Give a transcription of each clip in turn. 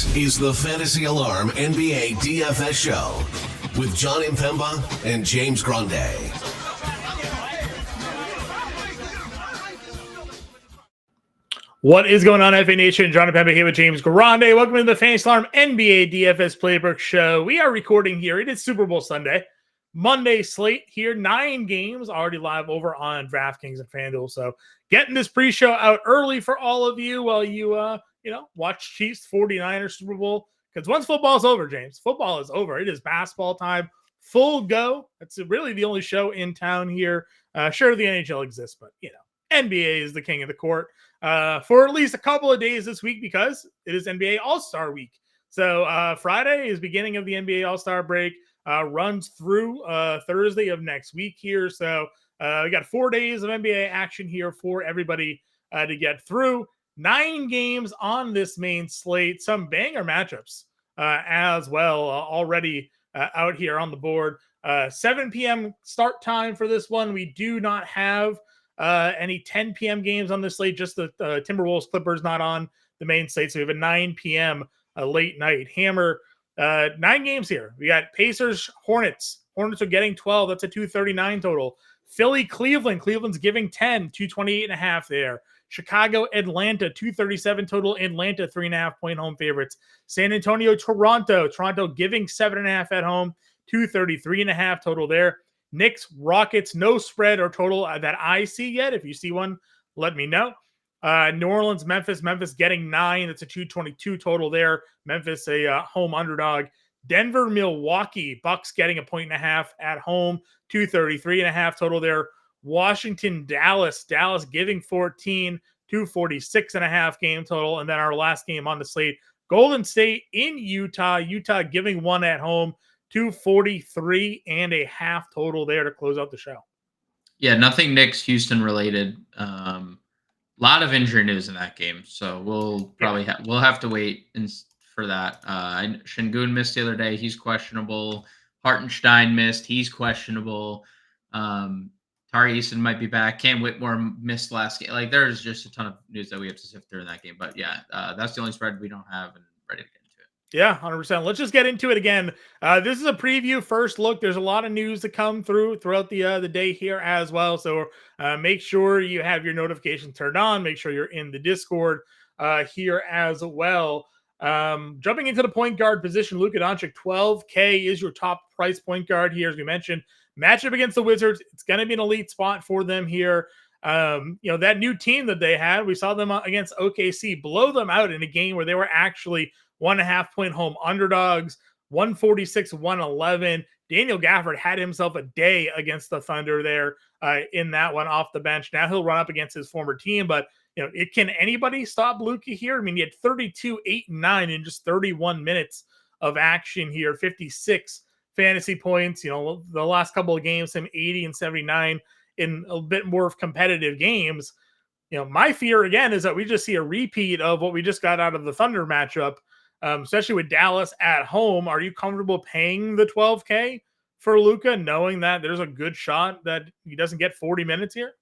This is the Fantasy Alarm NBA DFS show with Jon Impemba and James Grande. What is going on, FA Nation? Jon Impemba here with James Grande. Welcome to the Fantasy Alarm NBA DFS Playbook Show. We are recording here. It is Super Bowl Sunday. Monday slate here. 9 games already live over on DraftKings and FanDuel. So getting this pre-show out early for all of you while you, watch Chiefs 49ers Super Bowl. Because once football's over, James, football is over. It is basketball time. Full go. That's really the only show in town here. Sure, the NHL exists, but, NBA is the king of the court for at least a couple of days this week because it is NBA All-Star Week. So Friday is beginning of the NBA All-Star break, runs through Thursday of next week here. So we got 4 days of NBA action here for everybody to get through. 9 games on this main slate, some banger matchups as well already out here on the board. 7 p.m. start time for this one. We do not have any 10 p.m. games on this slate, just the Timberwolves Clippers not on the main slate. So we have a 9 p.m. Late night hammer. 9 games here. We got Pacers, Hornets. Hornets are getting 12. That's a 239 total. Philly, Cleveland. Cleveland's giving 10, 228.5 there. Chicago, Atlanta, 237 total. Atlanta, 3.5 point home favorites. San Antonio, Toronto. Toronto giving 7.5 at home, 233.5 total there. Knicks, Rockets, no spread or total that I see yet. If you see one, let me know. New Orleans, Memphis. Memphis getting 9. It's a 222 total there. Memphis, a home underdog. Denver, Milwaukee. Bucks getting 1.5 at home, 233.5 total there. Washington, Dallas. Dallas giving 14, 246.5 game total. And then our last game on the slate, Golden State in Utah. Utah giving 1 at home, 243.5 total there to close out the show. Yeah, nothing Knicks Houston related. A lot of injury news in that game, so we'll probably we'll have to wait for that. Şengün missed the other day; he's questionable. Hartenstein missed; he's questionable. Tyrese might be back. Cam Whitmore missed last game. Like, there's just a ton of news that we have to sift through in that game. But yeah, that's the only spread we don't have, and ready to get into it. Yeah, 100%. Let's just get into it again. This is a preview, first look. There's a lot of news to come throughout the day here as well. So make sure you have your notifications turned on. Make sure you're in the Discord here as well. Jumping into the point guard position, Luka Doncic, 12K is your top price point guard here, as we mentioned. Matchup against the Wizards, it's going to be an elite spot for them here. That new team that they had, we saw them against OKC blow them out in a game where they were actually 1.5 point home underdogs, 146-111. Daniel Gafford had himself a day against the Thunder there in that one off the bench. Now he'll run up against his former team, but can anybody stop Luka here? I mean, he had 32, 8, and 9 in just 31 minutes of action here, 56 fantasy points. The last couple of games, him 80 and 79 in a bit more of competitive games. My fear again is that we just see a repeat of what we just got out of the Thunder matchup, especially with Dallas at home. Are you comfortable paying the 12K for Luka, knowing that there's a good shot that he doesn't get 40 minutes here?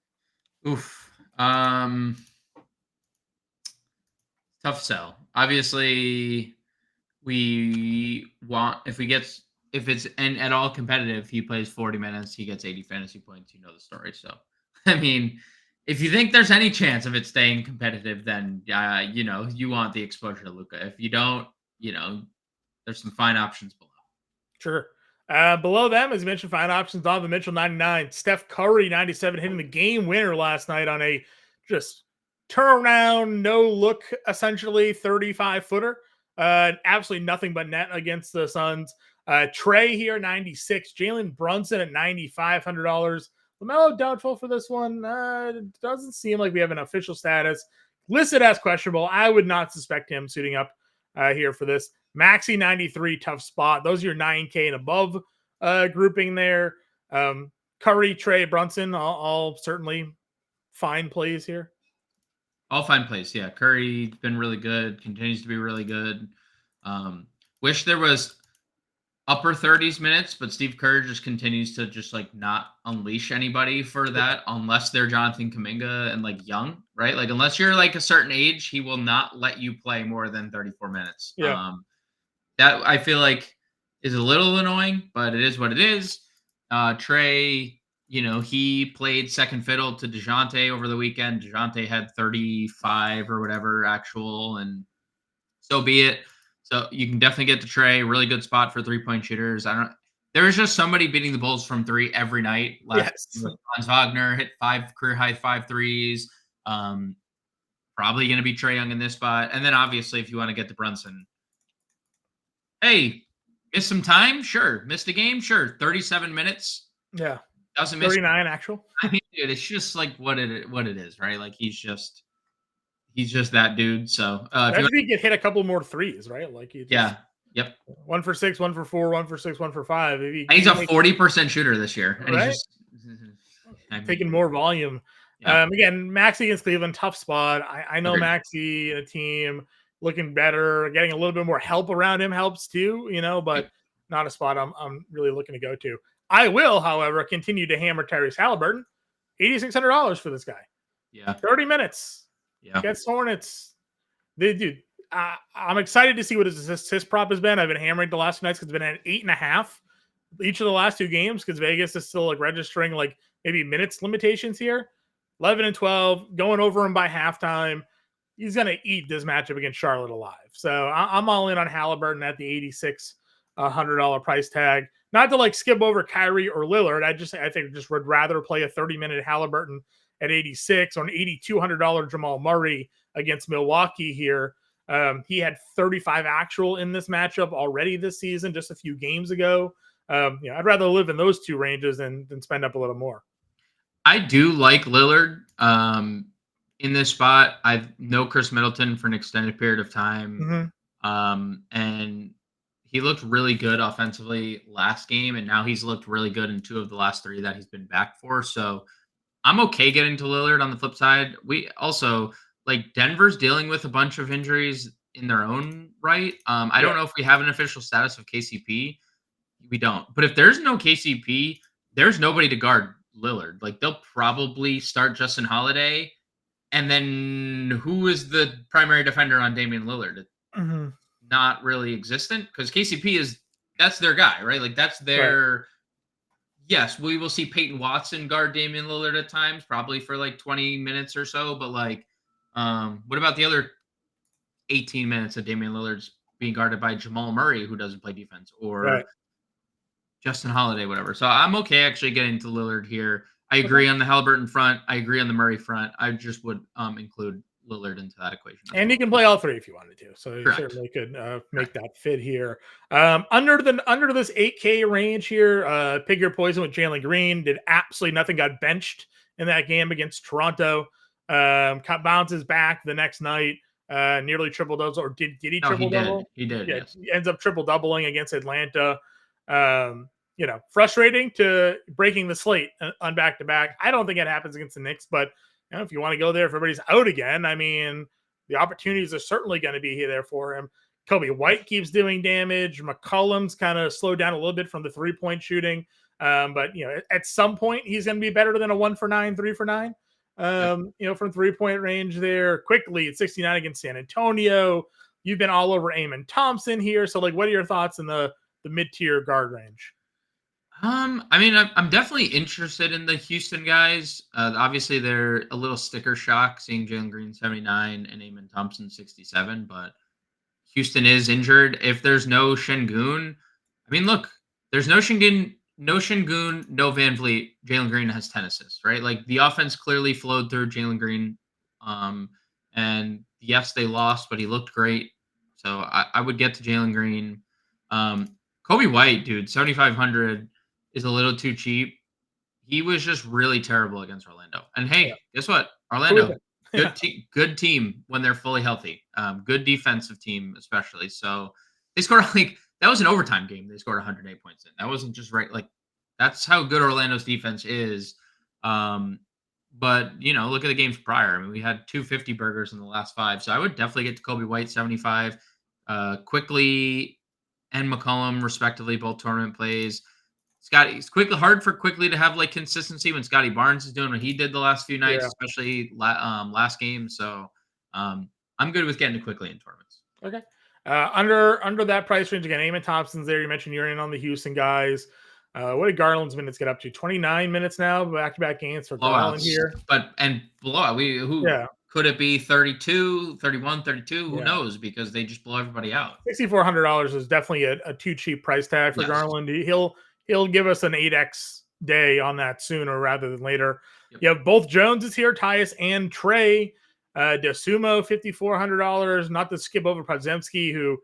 Oof. Tough sell. Obviously, we want, if it's at all competitive, he plays 40 minutes, he gets 80 fantasy points. You know the story. So, I mean, if you think there's any chance of it staying competitive, then, you want the exposure to Luka. If you don't, there's some fine options below. Sure. Below them, as you mentioned, fine options, Donovan Mitchell, 99. Steph Curry, 97, hitting the game winner last night on a just turnaround, no-look, essentially, 35-footer. Absolutely nothing but net against the Suns. Trey here, 96. Jalen Brunson at $9,500. LaMelo doubtful for this one. It doesn't seem like we have an official status. Listed as questionable. I would not suspect him suiting up here for this. Maxey, 93, tough spot. Those are your 9K and above grouping there. Curry, Trey, Brunson, all certainly fine plays here. All fine plays, yeah. Curry's been really good, continues to be really good. Wish there was upper 30s minutes, but Steve Kerr just continues to just like not unleash anybody for that unless they're Jonathan Kuminga and like young, right? Like unless you're like a certain age, he will not let you play more than 34 minutes. Yeah. That I feel like is a little annoying, but it is what it is. Trey, he played second fiddle to DeJounte over the weekend. DeJounte had 35 or whatever actual, and so be it. So you can definitely get to Trey. Really good spot for 3-point shooters. There is just somebody beating the Bulls from three every night. Yes. Franz Wagner hit career high 5 threes. Probably going to be Trey Young in this spot. And then obviously, if you want to get to Brunson, hey, missed some time? Sure. Missed a game? Sure. 37 minutes. Yeah. Doesn't miss 39 actual. I mean, dude, it's just like what it is, right? Like he's just that dude. So if he could hit a couple more threes, right? Like yep. 1 for 6, 1 for 4, 1 for 6, 1 for 5. He's a 40% shooter this year, and right? he's just taking more volume. Yeah. Again, Maxey against Cleveland, tough spot. I know Maxey and a team looking better, getting a little bit more help around him helps too, but not a spot I'm really looking to go to. I will, however, continue to hammer Tyrese Haliburton. $8,600 for this guy. Yeah. 30 minutes. Yeah. Gets Hornets. Dude, I'm excited to see what his assist prop has been. I've been hammering the last 2 nights because it's been at 8.5 each of the last 2 games because Vegas is still like registering like maybe minutes limitations here. 11 and 12, going over him by halftime. He's going to eat this matchup against Charlotte alive. So I'm all in on Haliburton at the $8,600 price tag. Not to like skip over Kyrie or Lillard. I think just would rather play a 30-minute Haliburton at 86 or an $8,200 Jamal Murray against Milwaukee here. He had 35 actual in this matchup already this season, just a few games ago. I'd rather live in those 2 ranges than spend up a little more. I do like Lillard in this spot. I know Chris Middleton for an extended period of time. And he looked really good offensively last game, and now he's looked really good in 2 of the last 3 that he's been back for. So I'm okay getting to Lillard. On the flip side, we also like Denver's dealing with a bunch of injuries in their own right. I don't know if we have an official status of KCP. We don't. But if there's no KCP, there's nobody to guard Lillard. Like they'll probably start Justin Holiday, and then who is the primary defender on Damian Lillard? Not really existent because KCP that's their guy, right? Like that's their. Right. Yes, we will see Peyton Watson guard Damian Lillard at times, probably for like 20 minutes or so. But like, what about the other 18 minutes of Damian Lillard's being guarded by Jamal Murray, who doesn't play defense, or Justin Holiday, whatever. So I'm okay actually getting to Lillard here. I agree on the Haliburton front. I agree on the Murray front. I just would include Lillard into that equation. And you can play all 3 if you wanted to. So you certainly could make that fit here. Under this 8K range here, pick your poison with Jalen Green. Did absolutely nothing. Got benched in that game against Toronto. Bounces back the next night. Nearly triple doubles. Or did he triple double? He did. Yeah, yes. He ends up triple doubling against Atlanta. Frustrating to breaking the slate on back-to-back. I don't think it happens against the Knicks, but if you want to go there, if everybody's out again, I mean, the opportunities are certainly going to be there for him. Kobe White keeps doing damage. McCollum's kind of slowed down a little bit from the 3-point shooting. But, at some point, he's going to be better than a 1 for 9, 3 for 9, from 3-point range there. Quickly at 69 against San Antonio. You've been all over Amen Thompson here. So, like, what are your thoughts in the mid-tier guard range? I mean, I'm definitely interested in the Houston guys. Obviously, they're a little sticker shock seeing Jalen Green 79 and Amen Thompson 67, but Houston is injured. If there's no Şengün, I mean, look, there's no Şengün, no Van Vliet. Jalen Green has 10 assists, right? Like the offense clearly flowed through Jalen Green. And yes, they lost, but he looked great. So I would get to Jalen Green. Kobe White, dude, 7,500 is a little too cheap. He was just really terrible against Orlando. And hey, guess what? Orlando, good team when they're fully healthy. Good defensive team, especially. So they scored that was an overtime game. They scored 108 points in. That wasn't just right. Like that's how good Orlando's defense is. But look at the games prior. I mean, we had 250 burgers in the last 5. So I would definitely get to Kobe White 75. Quickly and McCollum, respectively, both tournament plays. It's hard for quickly to have like consistency when Scotty Barnes is doing what he did the last few nights, especially last game. So I'm good with getting to quickly in tournaments. Okay. Under that price range again, Eamon Thompson's there. You mentioned you're in on the Houston guys. What did Garland's minutes get up to? 29 minutes now, back-to-back games for Garland here. Blowout. Could it be 32, 31, 32? Who knows? Because they just blow everybody out. $6,400 is definitely a too cheap price tag for Garland. He'll give us an 8x day on that sooner rather than later. Yep. You have both Joneses here, Tyus and Trey. DeSumo, $5,400. Not to skip over Podziemski, who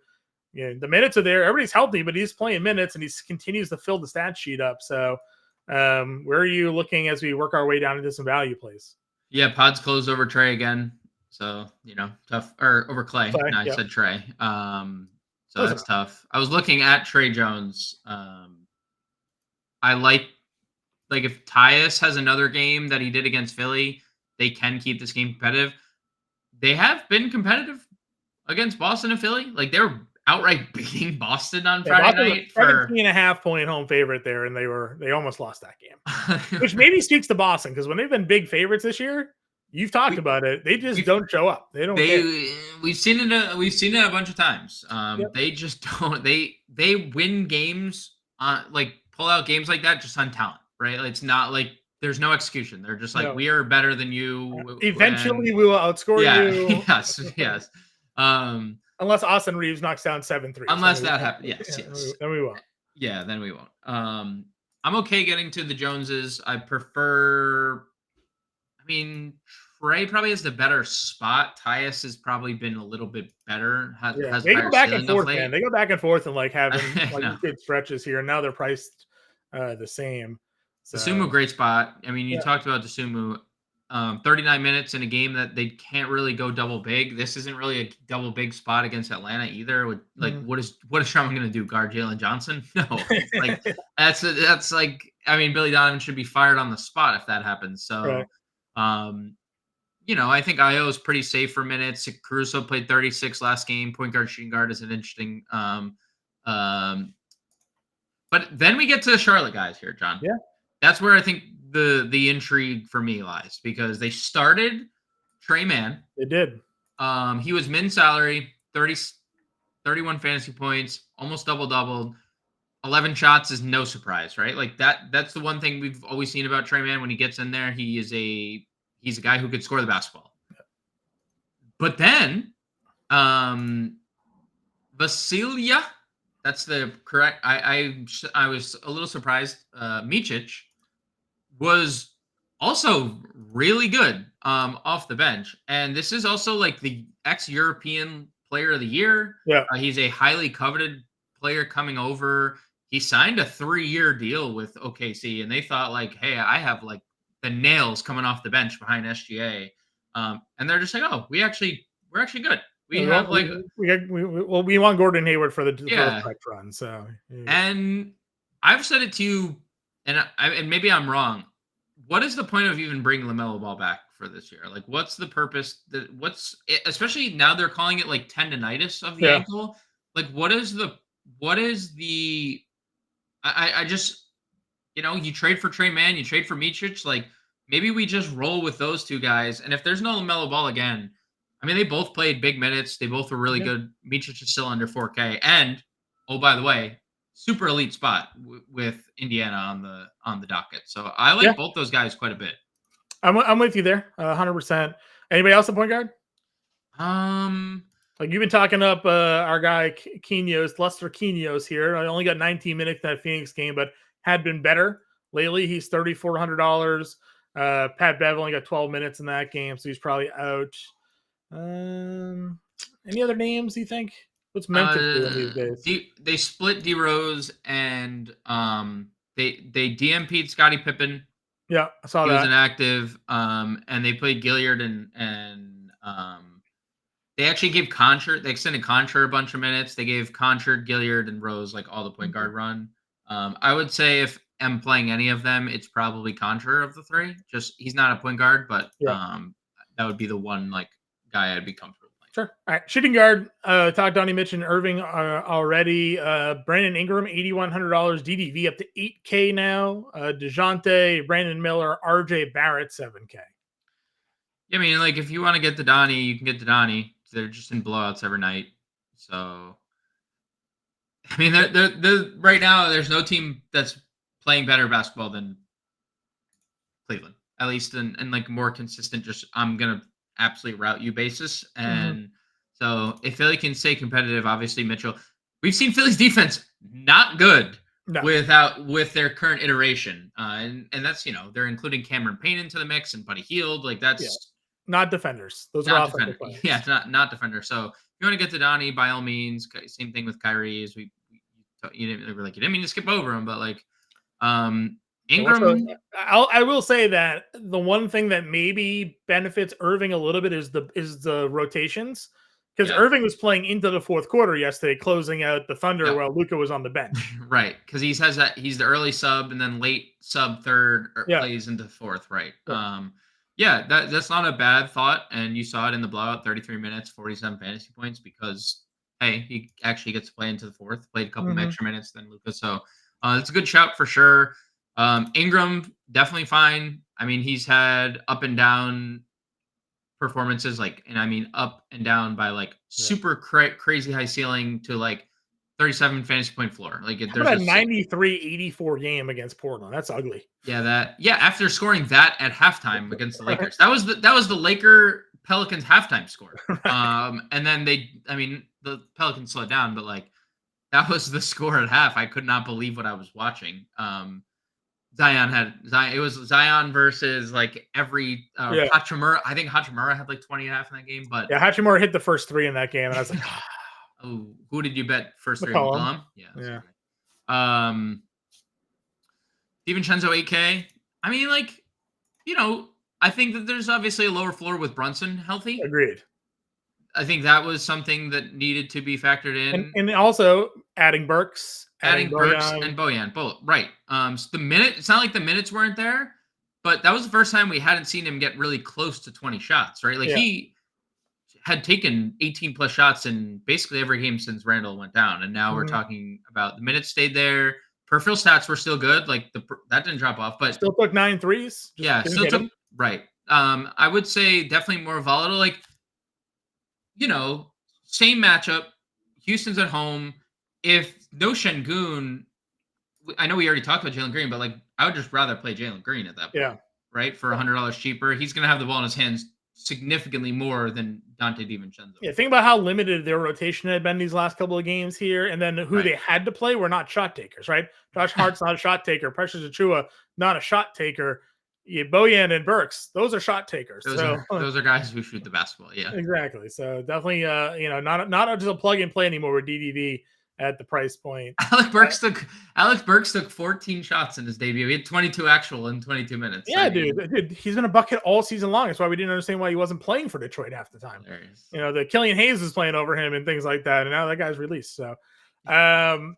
the minutes are there. Everybody's healthy, but he's playing minutes and he continues to fill the stat sheet up. So where are you looking as we work our way down into some value plays? Yeah, Pod's closed over Trey again. So, tough. Or over Clay. I said Trey. So that's tough. I was looking at Trey Jones. I like if Tyus has another game that he did against Philly, they can keep this game competitive. They have been competitive against Boston and Philly. Like they're outright beating Boston on Friday night for 17.5-point home favorite there, and they almost lost that game, which maybe speaks to Boston because when they've been big favorites this year, you've talked about it. They just don't show up. They don't. We've seen it. We've seen it a bunch of times. They just don't. They win games on pull out games like that just on talent, right? It's not like there's no execution. They're just like we are better than you. Eventually, we will outscore you. Yes. Unless Austin Reeves knocks down 7-3. Unless that happens. Yes. Then we won't. Yeah, then we won't. I'm okay getting to the Joneses. I prefer. I mean, Trey probably has the better spot. Tyus has probably been a little bit better. They go back and forth, man. They go back and forth and having good stretches here. And now they're priced the same. So. DeSumo, great spot. I mean, you talked about DeSumo. 39 minutes in a game that they can't really go double big. This isn't really a double big spot against Atlanta either. What is Sherman going to do? Guard Jalen Johnson? No. That's Billy Donovan should be fired on the spot if that happens. So, I think Io is pretty safe for minutes. Caruso played 36 last game. Point guard, shooting guard is an interesting. But then we get to the Charlotte guys here, John. Yeah, that's where I think the intrigue for me lies because they started Trey Mann. They did. He was min salary, 31 fantasy points, almost doubled. 11 shots is no surprise, right? That's the one thing we've always seen about Trey Mann when he gets in there. He's a guy who could score the basketball. But then Vasilia, that's the correct. I was a little surprised. Micic was also really good off the bench. And this is also the ex-European player of the year. Yeah. He's a highly coveted player coming over. He signed a 3-year deal with OKC, and they thought hey, I have the nails coming off the bench behind SGA. And they're just we're actually good. We want Gordon Hayward for the direct run. So, and I've said it to you, and maybe I'm wrong. What is the point of even bringing LaMelo Ball back for this year? What's the purpose? Especially now they're calling it tendonitis of the ankle. What is the? I just, you trade for Trey Mann, you trade for Micic. Maybe we just roll with those two guys. And if there's no LaMelo Ball again, I mean, they both played big minutes. They both were really good. Micic is still under 4K. And by the way, super elite spot with Indiana on the docket. So I like both those guys quite a bit. I'm with you there, 100%. Anybody else at point guard? You've been talking up our guy Lester Quinones here. I only got 19 minutes in that Phoenix game, but had been better lately. He's $3,400. Pat Bev only got 12 minutes in that game, so he's probably out. Any other names you think? What's Memphis doing these days? They split D Rose and they DMP'd Scottie Pippen. Yeah, I saw that. He was inactive. And they played Gilliard and they actually gave Conchard. They extended Conchard a bunch of minutes. They gave Conchard, Gilliard, and Rose all the point guard run. I would say if I'm playing any of them, it's probably Conchard of the three. Just he's not a point guard, but that would be the one guy I'd be comfortable playing. Sure. All right. Shooting guard, talked Donnie Mitch and Irving already. Brandon Ingram, $8,100. DDV up to 8K now. DeJounte, Brandon Miller, RJ Barrett, 7K. Yeah, I mean, like, if you want to get the Donnie, you can get the Donnie. They're just in blowouts every night. So, I mean, they're right now, there's no team that's playing better basketball than Cleveland, at least in like more consistent, just I'm going to absolutely route you basis. And so if Philly can stay competitive, obviously Mitchell, we've seen Philly's defense not good with their current iteration. And that's, they're including Cameron Payne into the mix and Buddy Hield. Like that's not defenders. Those are offensive players. Yeah, not defenders. So if you want to get to Donnie, by all means, same thing with Kyrie. As you didn't mean to skip over him, but like, Ingram. I will say that the one thing that maybe benefits Irving a little bit is the rotations, because Irving was playing into the fourth quarter yesterday, closing out the Thunder while Luka was on the bench. Right, because he says that he's the early sub and then late sub third plays into the fourth. Right. Yeah. That's not a bad thought, and you saw it in the blowout. 33 minutes, 47 fantasy points, because hey, he actually gets to play into the fourth. Played a couple extra minutes than Luka, so it's a good shout for sure. Ingram, definitely fine. I mean, he's had up and down performances, up and down by super crazy high ceiling to 37 fantasy point floor. There's a 93-84 game against Portland. That's ugly. Yeah, after scoring that at halftime against the Lakers. That was the Laker Pelicans halftime score. And then the Pelicans slowed down, but that was the score at half. I could not believe what I was watching. It was Zion versus every Hachimura. I think Hachimura had 20 and a half in that game, but Hachimura hit the first three in that game, and I was like, oh, who did you bet first three? McCollum. Yeah. DiVincenzo 8K. I mean, I think that there's obviously a lower floor with Brunson healthy. Agreed. I think that was something that needed to be factored in. And also adding Burks. Adding Burks and Bojan, both right. So it's not like the minutes weren't there, but that was the first time we hadn't seen him get really close to 20 shots, right? He had taken 18 plus shots in basically every game since Randall went down, and now we're talking about the minutes stayed there. Peripheral stats were still good, that didn't drop off, but still took 9 threes. Still took right. I would say definitely more volatile. Same matchup. Houston's at home. If no Şengün, I know we already talked about Jalen Green, but I would just rather play Jalen Green at that point, right? For $100 cheaper, he's going to have the ball in his hands significantly more than Dante DiVincenzo. Yeah, think about how limited their rotation had been these last couple of games here, and then who they had to play were not shot takers, right? Josh Hart's not a shot taker. Precious Achiuwa, not a shot taker. Bojan and Burks, those are shot takers. Those are guys who shoot the basketball. Yeah, exactly. So definitely, not just a plug and play anymore with DDV at the price point. Alex Burks took 14 shots in his debut. He had 22 actual in 22 minutes. Yeah, dude, he's been a bucket all season long. That's why we didn't understand why he wasn't playing for Detroit half the time. Hilarious. The Killian Hayes is playing over him and things like that, and now that guy's released. So, Brandon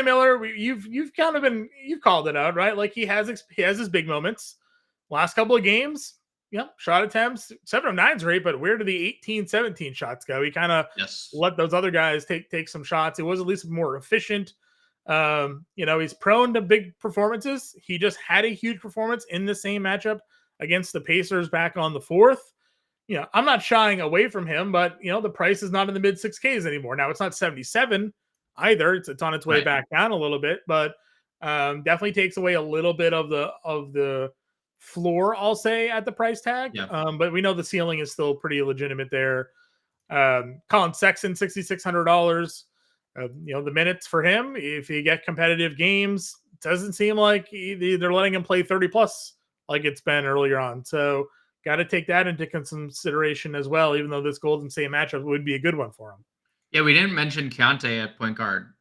Miller, you've called it out, right? He has his big moments. Last couple of games, shot attempts, 7 of 9's great, but where did the 18-17 shots go? He kind of let those other guys take some shots. It was at least more efficient. He's prone to big performances. He just had a huge performance in the same matchup against the Pacers back on the 4th. I'm not shying away from him, but the price is not in the mid 6Ks anymore. Now it's not 77 either. It's on its way back down a little bit, but definitely takes away a little bit of the floor, I'll say, at the price tag. But we know the ceiling is still pretty legitimate there. Colin Sexton, $6,600. The minutes for him, if you get competitive games, doesn't seem like they're letting him play 30 plus like it's been earlier on. So got to take that into consideration as well, even though this Golden State matchup would be a good one for him. Yeah, we didn't mention Keontae at point guard.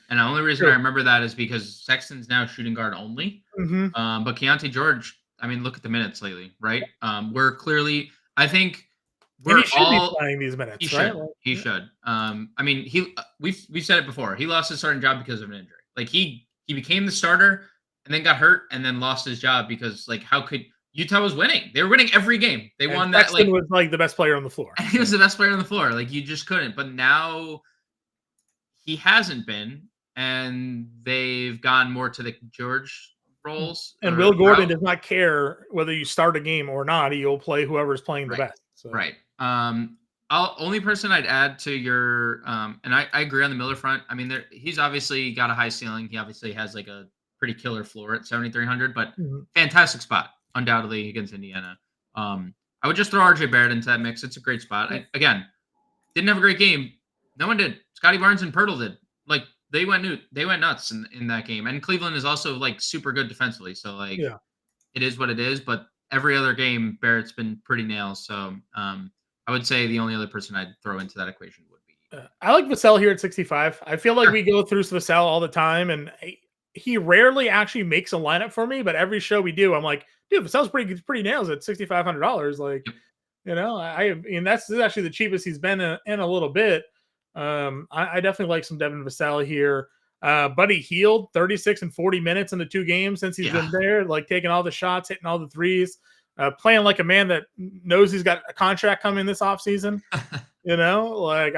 And the only reason I remember that is because Sexton's now shooting guard only. But Keontae George, look at the minutes lately, right? We're clearly, I think he should be playing these minutes. He should. We've said it before. He lost his starting job because of an injury. He became the starter and then got hurt and then lost his job because Utah was winning. They were winning every game. They And won that. Sexton was like the best player on the floor. He was the best player on the floor. Like you just couldn't. But now he hasn't been, and they've gone more to the George roles. And Will Gordon does not care whether you start a game or not. He'll play whoever is playing the best. So. Right. Only person I'd add to your and I agree on the Miller front. I mean, he's obviously got a high ceiling. He obviously has like a pretty killer floor at 7,300, but fantastic spot undoubtedly against Indiana. I would just throw RJ Barrett into that mix. It's a great spot. Again, didn't have a great game. No one did. Scotty Barnes and Pirtle did. Like they went nuts in that game. And Cleveland is also like super good defensively. So like it is what it is. But every other game, Barrett's been pretty nails. So I would say the only other person I'd throw into that equation would be. I like Vassell here at 65. I feel like we go through Vassell all the time, and he rarely actually makes a lineup for me. But every show we do, I'm like, dude, Vassell's pretty nails at $6,500. Like, I mean, this is actually the cheapest he's been in a little bit. I definitely like some Devin Vassell here. Buddy Hield, 36 and 40 minutes in the 2 games since he's been there, like taking all the shots, hitting all the threes. Playing like a man that knows he's got a contract coming this offseason. Like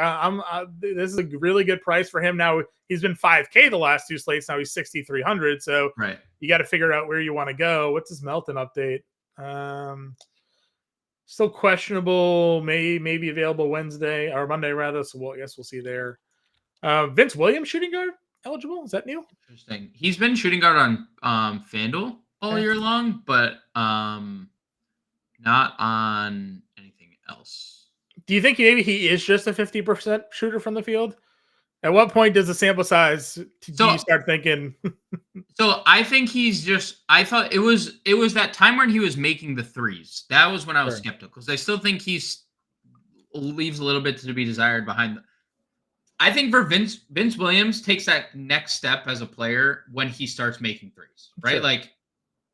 this is a really good price for him. Now he's been 5K the last 2 slates. Now he's 6,300. So you got to figure out where you want to go. What's his Melton update? Still questionable. Maybe available Wednesday or Monday rather. So I guess we'll see there. Vince Williams shooting guard eligible. Is that new? Interesting. He's been shooting guard on FanDuel all year long, but not on anything else. Do you think maybe he is just a 50% shooter from the field? At what point does the sample size do you start thinking? So I think he's just. I thought it was that time when he was making the threes. That was when I was skeptical because I still think he's leaves a little bit to be desired behind. I think for Vince Williams takes that next step as a player when he starts making threes. Right, like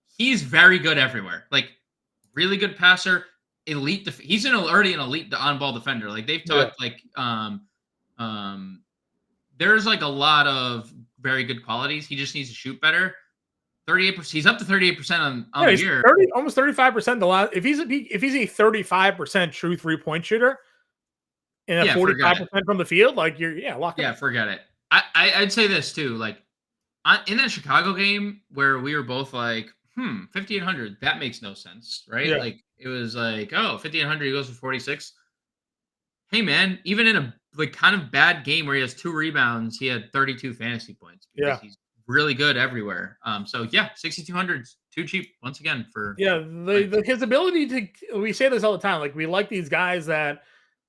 he's very good everywhere. Like. Really good passer, elite. He's already an elite on-ball defender. Like they've talked, like there's like a lot of very good qualities. He just needs to shoot better. 38%. He's up to 38% on the year. Almost 35% the last. If he's a 35% true 3-point shooter and a 45% from the field, like lock up. Forget it. I'd say this too. Like in that Chicago game where we were both like. 5,800. That makes no sense, right? Like it was like, 5,800. He goes for 46. Hey man, even in a like kind of bad game where he has 2 rebounds, he had 32 fantasy points. He's really good everywhere. 6,200 is too cheap once again for. His ability to. We say this all the time. Like we like these guys that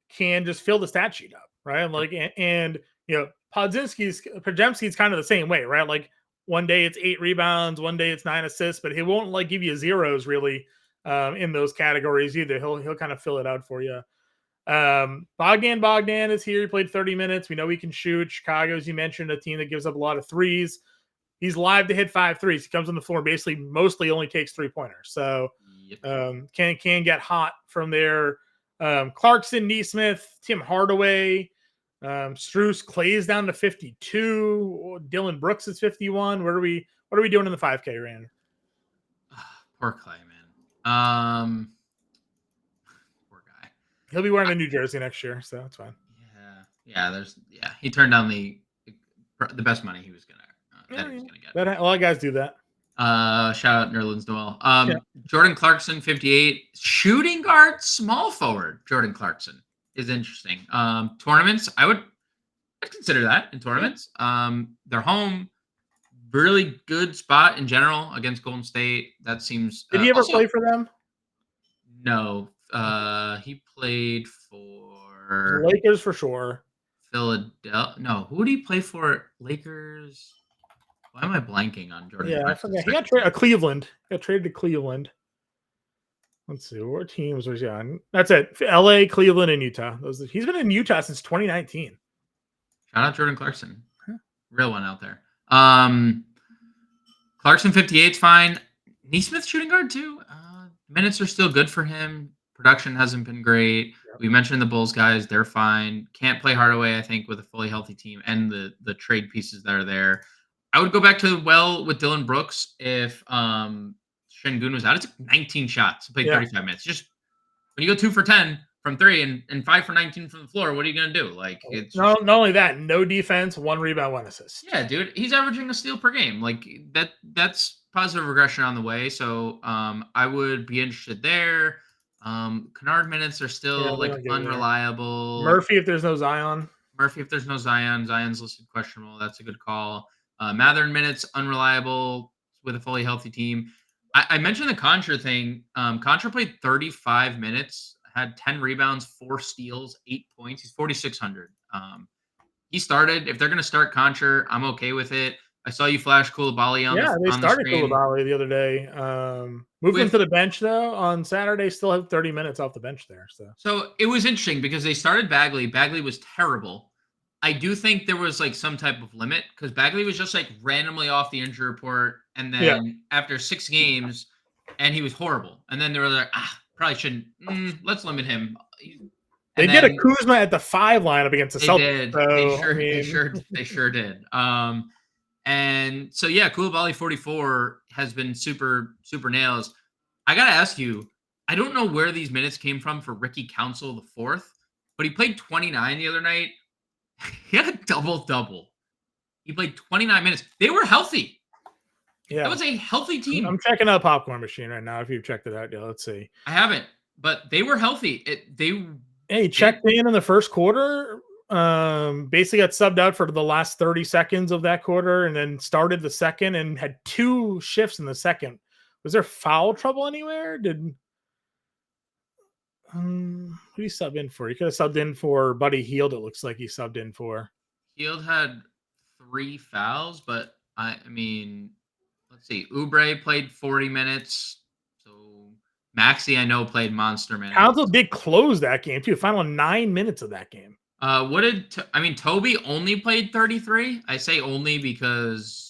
can just fill the stat sheet up, right? Like and Podziemski's kind of the same way, right? Like. One day it's 8 rebounds, one day it's 9 assists, but he won't like give you zeros really in those categories either. He'll kind of fill it out for you. Bogdan is here. He played 30 minutes. We know he can shoot. Chicago, as you mentioned, a team that gives up a lot of threes. He's live to hit 5 threes. He comes on the floor, basically mostly only takes 3-pointers. So can get hot from there. Clarkson, Neesmith, Tim Hardaway. Strus Clay's down to 52. Dylan Brooks is 51. What are we doing in the 5K, Rand? Poor Clay, man. Poor guy. He'll be wearing a New Jersey next year, so that's fine. He turned down the best money he was gonna get. A lot of guys do that. Shout out Nerlens Noel. Jordan Clarkson, 58. Shooting guard, small forward. Jordan Clarkson. Is interesting. Tournaments, I'd consider that in tournaments. They're home, really good spot in general against Golden State. That seems. Did he ever play for them? No, he played for Lakers for sure. Philadelphia. No, who did he play for? Lakers. Why am I blanking on Jordan? Yeah, I forgot. He got traded. Cleveland. Got traded to Cleveland. Let's see, what teams was he on? That's it. LA, Cleveland, and Utah. He's been in Utah since 2019. Shout out Jordan Clarkson. Real one out there. Clarkson 58's fine. Neesmith shooting guard too. Minutes are still good for him. Production hasn't been great. We mentioned the Bulls guys. They're fine. Can't play Hardaway, I think, with a fully healthy team and the trade pieces that are there. I would go back to with Dylan Brooks if Şengün was out, it took 19 shots to play Yeah. 35 minutes. Just when you go 2 for 10 from 3 and 5 for 19 from the floor, what are you going to do? Like, it's No, not only that, no defense, 1 rebound, 1 assist. yeah, dude, he's averaging a steal per game. Like that's positive regression on the way. So I would be interested there. Kennard minutes are still like unreliable. Murphy, if there's no Zion. Murphy, if there's no Zion, Zion's listed questionable. That's a good call. Matherin minutes unreliable with a fully healthy team. I mentioned the Contra thing. Contra played 35 minutes, had 10 rebounds, 4 steals, 8 points. He's 4,600. He started. If they're going to start Contra, I'm okay with it. I saw you flash Koulibaly on they started Koulibaly the other day. Moved him to the bench, though, on Saturday. Still have 30 minutes off the bench there. So it was interesting because they started Bagley. Bagley was terrible. I do think there was like some type of limit because Bagley was just like randomly off the injury report. And then after 6 games, and he was horrible. And then they were like, probably shouldn't. Let's limit him. They did a Kuzma at the 5 lineup against the Celtics. They sure did. And so, yeah, Koulibaly 44 has been super, super nails. I got to ask you, I don't know where these minutes came from for Ricky Council the 4th, but he played 29 the other night. He had a double-double. He played 29 minutes. They were healthy. Yeah. That was a healthy team. I'm checking out Popcorn Machine right now. If you've checked it out, let's see. I haven't, but they were healthy. He checked in the first quarter. Basically got subbed out for the last 30 seconds of that quarter and then started the second and had 2 shifts in the second. Was there foul trouble anywhere? Who did he sub in for? He could have subbed in for Buddy Hield. It looks like he subbed in for. Hield had 3 fouls, but I mean, let's see. Oubre played 40 minutes. So Maxey, I know, played monster minutes. Council did close that game too. Final 9 minutes of that game. Toby only played 33. I say only because,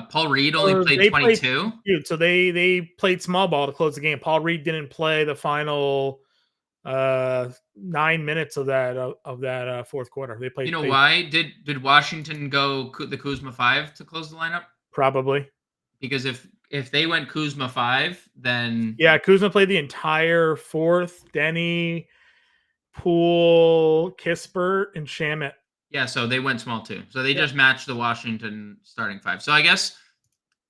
Paul Reed only played 22. So they played small ball to close the game. Paul Reed didn't play the final 9 minutes of that fourth quarter. They played. Why did Washington go the Kuzma 5 to close the lineup? Probably because if they went Kuzma 5, then Kuzma played the entire fourth. Denny, Poole, Kispert, and Shamet. Yeah, so they went small too. So they just matched the Washington starting 5. So I guess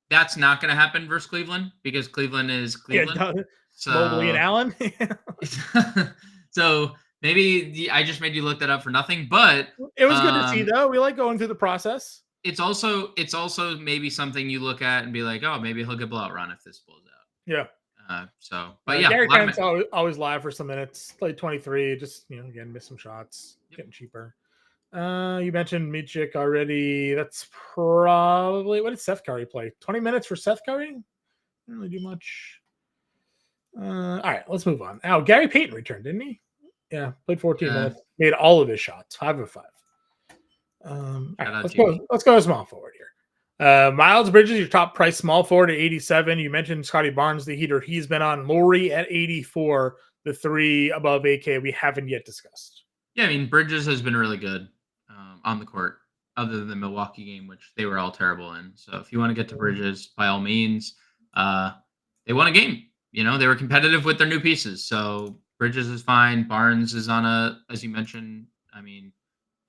that's not going to happen versus Cleveland because Cleveland is Cleveland. Mobley and Allen. So maybe I just made you look that up for nothing, but it was good to see though. We like going through the process. It's also maybe something you look at and be like, oh, maybe he'll get blowout run if this blows out. Yeah. Gary Trent's always live for some minutes. Played 23. Just again, missed some shots. Getting cheaper. You mentioned Mitchik already. That's probably what did Seth Curry play? 20 minutes for Seth Curry? Didn't really do much. All right, let's move on. Gary Payton returned, didn't he? Yeah, played 14 minutes. Made all of his shots. 5 of 5. All right, let's go small forward here. Miles Bridges, your top price small forward at 87. You mentioned Scotty Barnes, the heater he's been on. Laurie at 84. The 3 above AK we haven't yet discussed. Yeah, I mean, Bridges has been really good on the court, other than the Milwaukee game, which they were all terrible in. So if you want to get to Bridges, by all means, they won a game. They were competitive with their new pieces. So Bridges is fine. Barnes is on as you mentioned, I mean,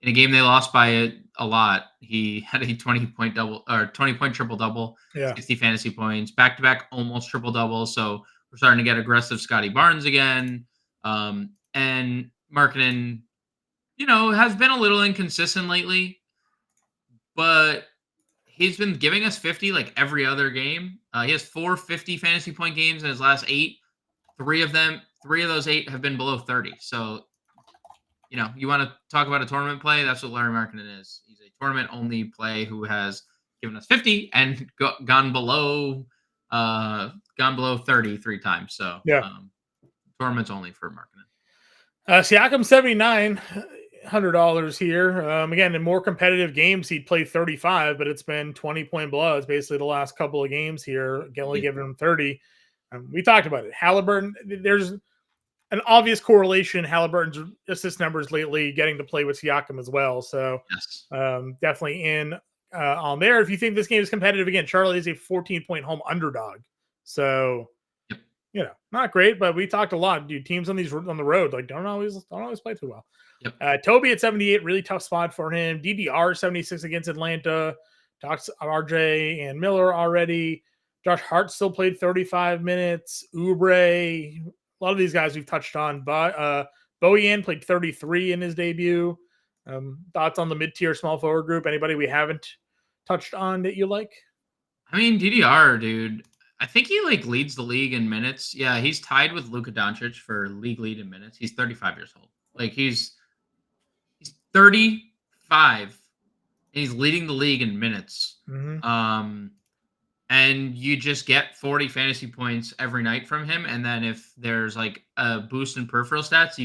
in a game they lost by a lot, he had a 20-point double or 20-point triple-double, 60 fantasy points, back-to-back almost triple-double. So we're starting to get aggressive Scotty Barnes again. And Markkanen, has been a little inconsistent lately, but he's been giving us 50 like every other game. He has 4 50 fantasy point games in his last 8. 3 of those 8 have been below 30. So, you want to talk about a tournament play? That's what Larry Markkanen is. He's a tournament-only play who has given us 50 and gone below 30 3 times. So, tournaments only for Markkanen. Siakam $7,900 here. Again, in more competitive games, he'd play 35, but it's been 20-point blowouts basically the last couple of games here. Only giving him 30. We talked about it. Haliburton, there's an obvious correlation. Haliburton's assist numbers lately getting to play with Siakam as well. So definitely in on there. If you think this game is competitive, again, Charlotte is a 14-point home underdog So, not great, but we talked a lot. Dude, teams on the road like don't always play too well. Yep. Toby at 78, really tough spot for him. DDR 76 against Atlanta. Talks RJ and Miller already. Josh Hart still played 35 minutes. Oubre, a lot of these guys we've touched on. But Bojan played 33 in his debut. Thoughts on the mid-tier small forward group? Anybody we haven't touched on that you like? I mean, DDR, dude. I think he leads the league in minutes. Yeah, he's tied with Luka Doncic for league lead in minutes. He's 35 years old. He's 35 and he's leading the league in minutes. Mm-hmm. And you just get 40 fantasy points every night from him. And then if there's a boost in peripheral stats,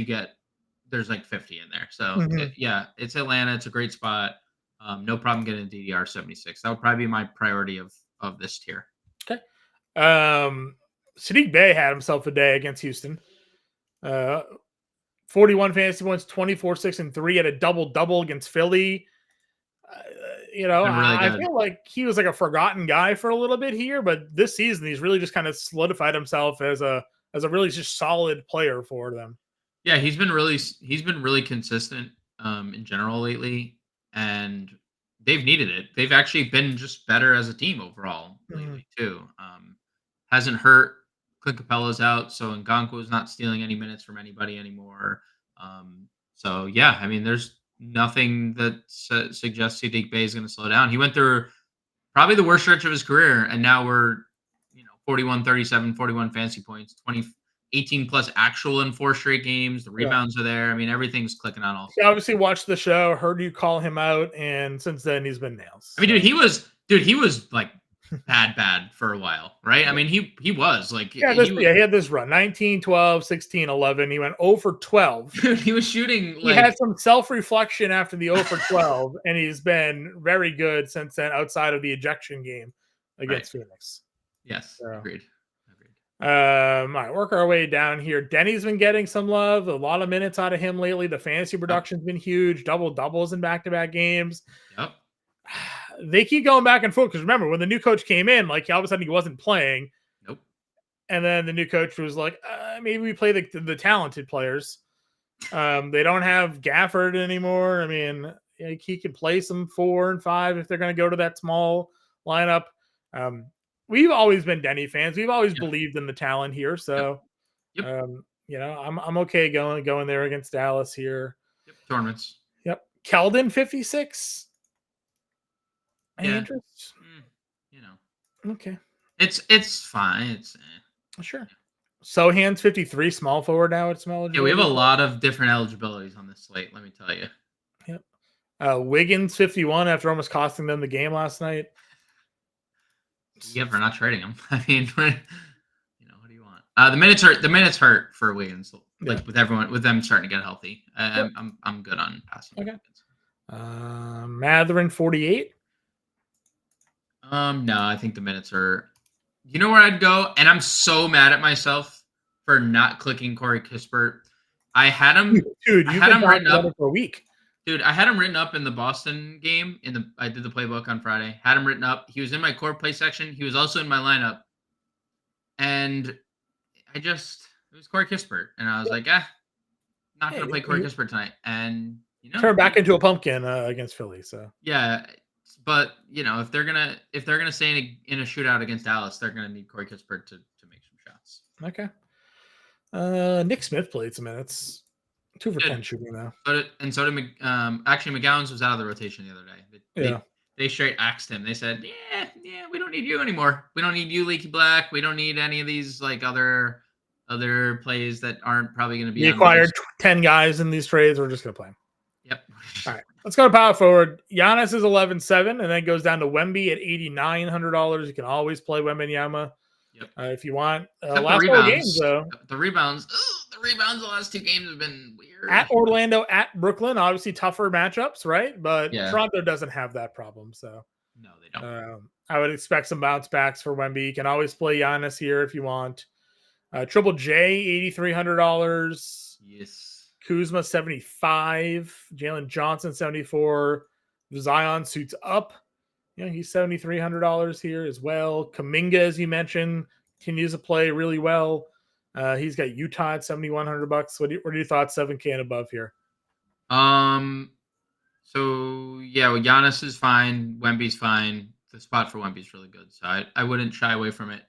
there's 50 in there. So it's Atlanta. It's a great spot. No problem getting DDR 76. That would probably be my priority of this tier. Okay. Sadiq Bey had himself a day against Houston. 41 fantasy points, 24, 6, and 3 at a double against Philly. I feel like he was a forgotten guy for a little bit here, but this season he's really just kind of solidified himself as a really just solid player for them. Yeah, he's been really consistent in general lately, and they've needed it. They've actually been just better as a team overall lately too. Hasn't hurt. Clint Capella's out, so Nganku's not stealing any minutes from anybody anymore. So yeah, I mean, there's nothing that suggests Sadiq Bey is going to slow down. He went through probably the worst stretch of his career, and now we're 41, 37, 41 fantasy points, 18 plus actual in 4 straight games. The rebounds are there. I mean, everything's clicking on all. He obviously watched the show, heard you call him out, and since then he's been nails. I mean, dude, he was bad for a while, right? I mean, he was he had this run 19, 12, 16, 11. He went 0 for 12. Dude, he was shooting. He had some self-reflection after the 0 for 12, and he's been very good since then outside of the ejection game against Phoenix. Yes, so. Agreed. All right, work our way down here. Denny's been getting some love, a lot of minutes out of him lately. The fantasy production's been huge, doubles in back-to-back games. Yep. They keep going back and forth because remember when the new coach came in, all of a sudden he wasn't playing. Nope. And then the new coach was like, maybe we play the talented players. They don't have Gafford anymore. I mean, he can play some 4 and 5 if they're going to go to that small lineup. We've always been Denny fans. We've always believed in the talent here. So, I'm okay going there against Dallas here. Yep. Tournaments. Yep. Keldon 56. Any Yeah. interest? Okay. It's fine. It's sure. Sohan's 53, small forward now. It's eligible. Yeah, we have a lot of different eligibilities on this slate. Let me tell you. Yep. Wiggins 51 after almost costing them the game last night. Yeah, for not trading him. I mean, what do you want? The minutes hurt for Wiggins. With them starting to get healthy. I'm good on passing. Okay. Matherin 48. No, I think the minutes are. You know where I'd go, and I'm so mad at myself for not clicking Corey Kispert. I had him, dude. You had him written up for a week. Dude, I had him written up in the Boston game. I did the playbook on Friday. Had him written up. He was in my core play section. He was also in my lineup, and it was Corey Kispert, and I was like, not gonna play Corey Kispert tonight. And turn back into a pumpkin against Philly. So yeah. But if they're gonna stay in a shootout against Dallas, they're gonna need Corey Kispert to make some shots. Okay. Nick Smith played some minutes. 2 for 10 shooting now. So did actually McGowan's was out of the rotation the other day. They straight axed him. They said, yeah, we don't need you anymore. We don't need you, Leaky Black. We don't need any of these other plays that aren't probably going to be. We acquired 10 guys in these trades. We're just going to play them. Yep. All right. Let's go to power forward. Giannis is 11-7 and then goes down to Wemby at $8,900. You can always play Wembanyama. Yep. If you want. Last 4 games, though. The rebounds the last 2 games have been weird. At Orlando, at Brooklyn, obviously tougher matchups, right? But Toronto doesn't have that problem. So no, they don't. I would expect some bounce backs for Wemby. You can always play Giannis here if you want. Triple J, $8,300. Yes. Kuzma, 75. Jalen Johnson, 74. Zion suits up. He's $7,300 here as well. Kuminga, as you mentioned, continues to play really well. He's got Utah at $7,100. What are your thoughts? 7K and above here. So yeah, well, Giannis is fine. Wemby's fine. The spot for Wemby's really good, so I wouldn't shy away from it.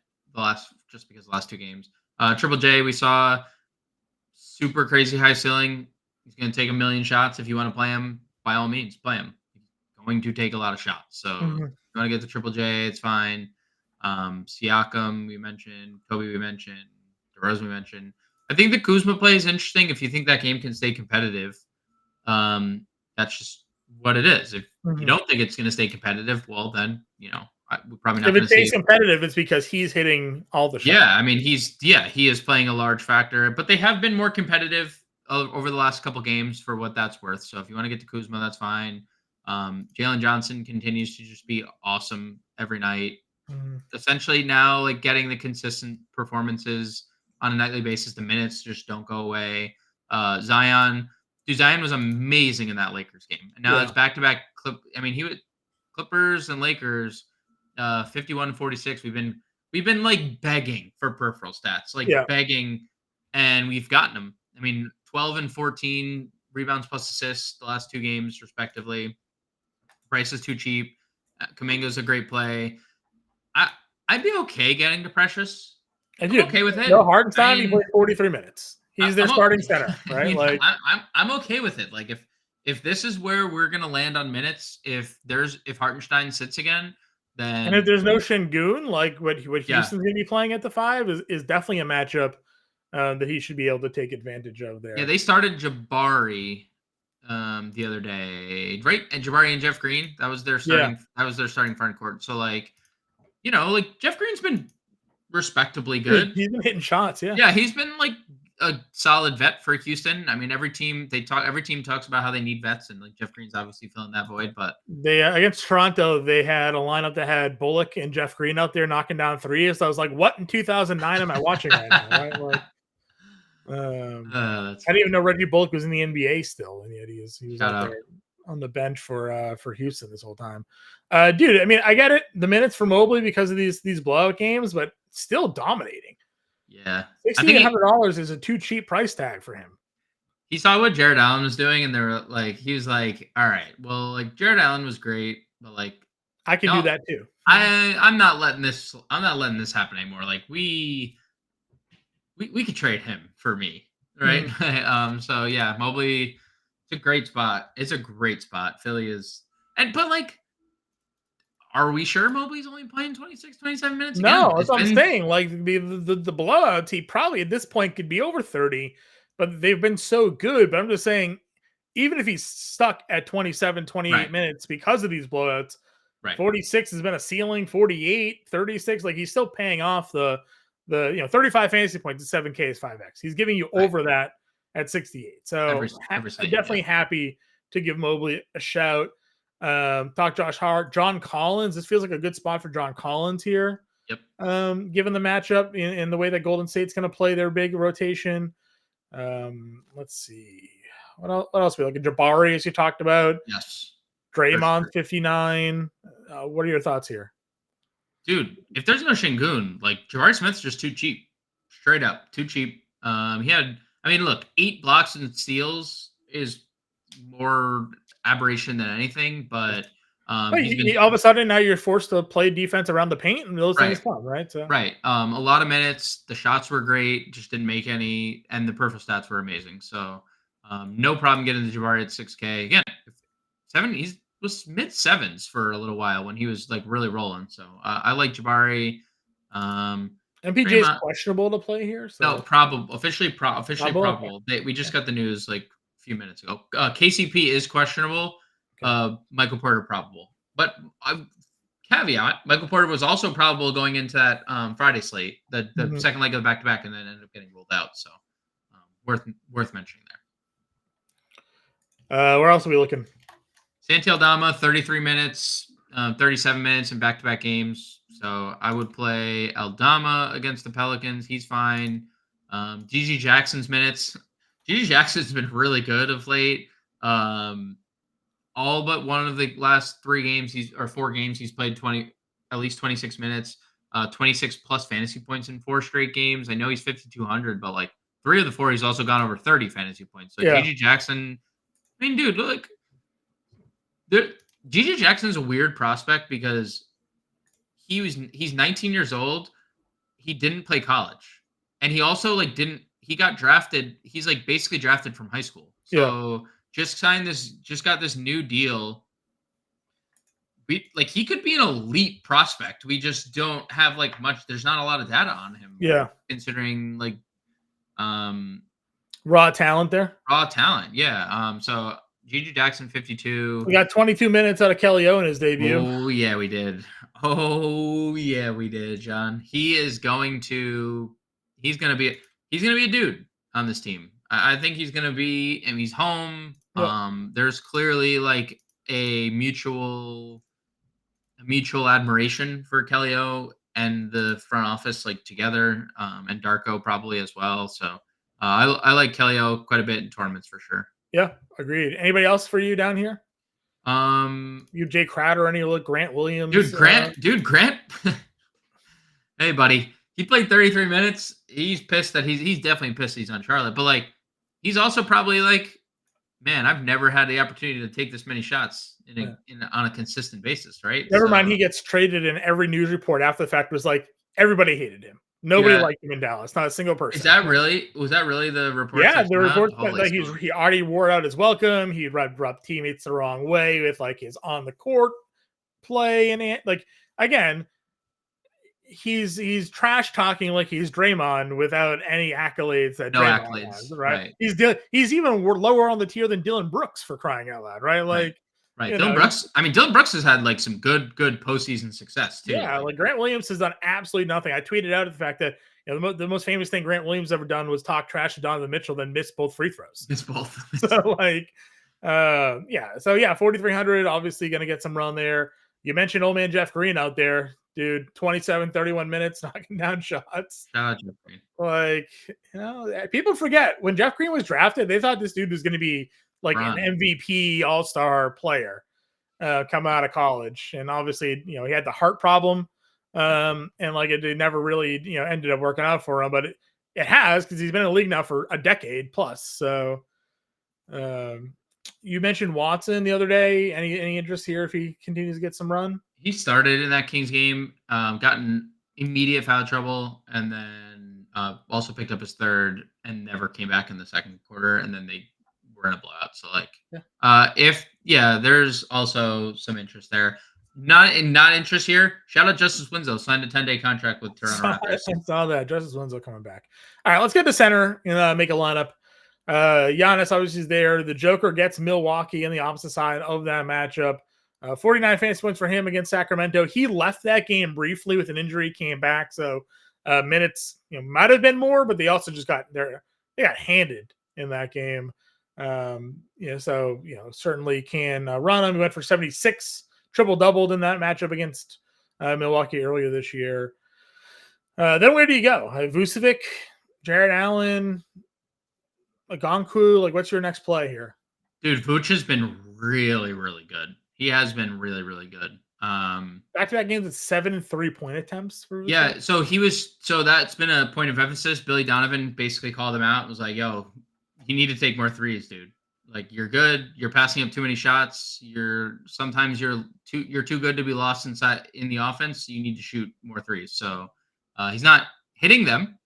Just because the last 2 games. Triple J, we saw super crazy high ceiling. He's going to take 1,000,000 shots. If you want to play him, by all means, play him. He's going to take a lot of shots. So if you want to get the Triple J, it's fine. Siakam, we mentioned. Kobe, we mentioned. DeRozan, we mentioned. I think the Kuzma play is interesting. If you think that game can stay competitive, that's just what it is. If you don't think it's going to stay competitive, well, then, we're probably not going to see. If it stays competitive, it's because he's hitting all the shots. Yeah, I mean, he is playing a large factor, but they have been more competitive over the last couple games for what that's worth. So if you want to get to Kuzma, that's fine. Jalen Johnson continues to just be awesome every night. Essentially now, like, getting the consistent performances on a nightly basis, the minutes just don't go away. Zion was amazing in that Lakers game. And now it's back-to-back he was Clippers and Lakers, 51-46. We've been like begging for peripheral stats, begging, and we've gotten them. I mean, 12 and 14 rebounds plus assists the last 2 games, respectively. Price is too cheap. Kuminga's a great play. I'd be okay getting to Precious. I'm okay with it. No Hartenstein, he played 43 minutes. He's their starting center, right? I'm okay with it. Like, if this is where we're gonna land on minutes, if Hartenstein sits again, then, and if there's no Şengün, like what Houston's gonna be playing at the 5 is definitely a matchup that he should be able to take advantage of there. Yeah, they started Jabari the other day, right? And Jabari and Jeff Green. That was their starting. That was their starting front court. So Jeff Green's been respectably good. He's been hitting shots. Yeah, he's been like a solid vet for Houston. I mean, every team talks about how they need vets, and like Jeff Green's obviously filling that void. But they against Toronto, they had a lineup that had Bullock and Jeff Green out there knocking down threes. So I was like, "What in 2009 am I watching right now?" Right? Like, I didn't even know Reggie Bullock was in the NBA still, and yet he was out there on the bench for Houston this whole time. Dude, I mean, I get it, the minutes for Mobley because of these blowout games, but still dominating. Yeah, $6,800 is a too cheap price tag for him. He saw what Jared Allen was doing, and he was like, "All right, well, like Jared Allen was great, but like I can do that too." I'm not letting this happen anymore. Like we could trade him for me, right? So yeah, Mobley, it's a great spot. It's a great spot. Philly is, but like, are we sure Mobley's only playing 26, 27 minutes again? No, that's what I'm saying. Like the blowouts, he probably at this point could be over 30, but they've been so good. But I'm just saying, even if he's stuck at 27, 28 minutes because of these blowouts, 46 has been a ceiling, 48, 36. Like he's still paying off the 35 fantasy points at 7K is 5X. He's giving you over that at 68. So I'm definitely happy to give Mobley a shout. Talk Josh Hart, John Collins. This feels like a good spot for John Collins here. Yep. Given the matchup in the way that Golden State's going to play their big rotation. Let's see. What else we like? Jabari, as you talked about. Yes. Draymond, 59. What are your thoughts here? Dude, if there's no Şengün, like Jabari Smith's just too cheap. Straight up, too cheap. Look, 8 blocks and steals is more aberration than anything, but all of a sudden now you're forced to play defense around the paint, and those things come, right? So. Right. A lot of minutes. The shots were great, just didn't make any, and the peripheral stats were amazing. So no problem getting the Jabari at 6K. Again, he was mid 7s for a little while when he was like really rolling. So I like Jabari. MPJ is questionable to play here. So. No, officially probable. We just got the news like a few minutes ago. KCP is questionable. Okay. Michael Porter probable. But caveat: Michael Porter was also probable going into that Friday slate, the second leg of the back-to-back, and then ended up getting ruled out. So worth mentioning there. Where else are we looking? Santi Aldama, 33 minutes, 37 minutes in back-to-back games. So I would play Aldama against the Pelicans. He's fine. GG Jackson's minutes. GG Jackson's been really good of late. All but one of the last 4 games he's played at least 26 minutes. 26 plus fantasy points in 4 straight games. I know he's 5,200, but like 3 of the 4, he's also gone over 30 fantasy points. So Yeah. GG Jackson, I mean, dude, look, GG Jackson's a weird prospect because he's 19 years old. He didn't play college, and he also like didn't. He got drafted. He's like basically drafted from high school. So just got this new deal. He could be an elite prospect. We just don't have like much. There's not a lot of data on him. Yeah. Considering like raw talent there. Raw talent. Yeah. So GG Jackson 52. We got 22 minutes out of Kelly O in his debut. Oh yeah, we did. Oh yeah, we did, John. He's gonna be a dude on this team. I think he's gonna be, and he's home. Yep. There's clearly like a mutual admiration for Kelly O and the front office like together, and Darko probably as well. So I like Kelly O quite a bit in tournaments for sure. Yeah, agreed. Anybody else for you down here? You Jay Crowder, any look Grant Williams? Grant. Hey, buddy. He played 33 minutes. He's pissed that he's definitely pissed he's on Charlotte. But like, he's also probably like, man, I've never had the opportunity to take this many shots on a consistent basis, right? Never mind, he gets traded, and every news report after the fact was like everybody hated him. Nobody liked him in Dallas. Not a single person. Was that really the report? Yeah, the report that he already wore out his welcome. He rubbed teammates the wrong way with like his on the court play, and like again, he's trash talking like he's Draymond without any accolades that Draymond has, right? He's even lower on the tier than Dylan Brooks, for crying out loud, right? Like. Right. Dylan Brooks has had like some good postseason success too. Yeah, like Grant Williams has done absolutely nothing. I tweeted out the fact that the most famous thing Grant Williams ever done was talk trash to Donovan Mitchell, then miss both free throws. So like, 4,300 obviously going to get some run there. You mentioned old man Jeff Green out there, dude. 27, 31 minutes knocking down shots. Like, people forget when Jeff Green was drafted, they thought this dude was going to be like an MVP all-star player come out of college. And obviously, he had the heart problem. And like it never really, ended up working out for him, but it has, because he's been in the league now for a decade plus. So you mentioned Watson the other day. Any interest here if he continues to get some run? He started in that Kings game, got in immediate foul trouble, and then also picked up his third and never came back in the second quarter. And then they were in a blowout. So like, there's also some interest there. Not interest here. Shout out Justice Winslow, signed a 10-day contract with Toronto Raptors. I saw that. Justice Winslow coming back. All right, let's get to center and make a lineup. Giannis obviously is there. The Joker gets Milwaukee in the opposite side of that matchup. 49 fantasy points for him against Sacramento. He left that game briefly with an injury, came back. So minutes might have been more, but they also just got handed in that game. Certainly can run him. He went for 76, triple-doubled in that matchup against Milwaukee earlier this year. Then where do you go? Vucevic, Jared Allen, Okonkwo. Like, what's your next play here? Dude, Vooch has been really, really good. He has been really, really good. Back-to-back games with 7 3-point attempts for Vucevic. Yeah, so that's been a point of emphasis. Billy Donovan basically called him out and was like, yo, you need to take more threes, dude. Like, you're good. You're passing up too many shots. Sometimes you're too good to be lost in the offense. You need to shoot more threes. So he's not hitting them,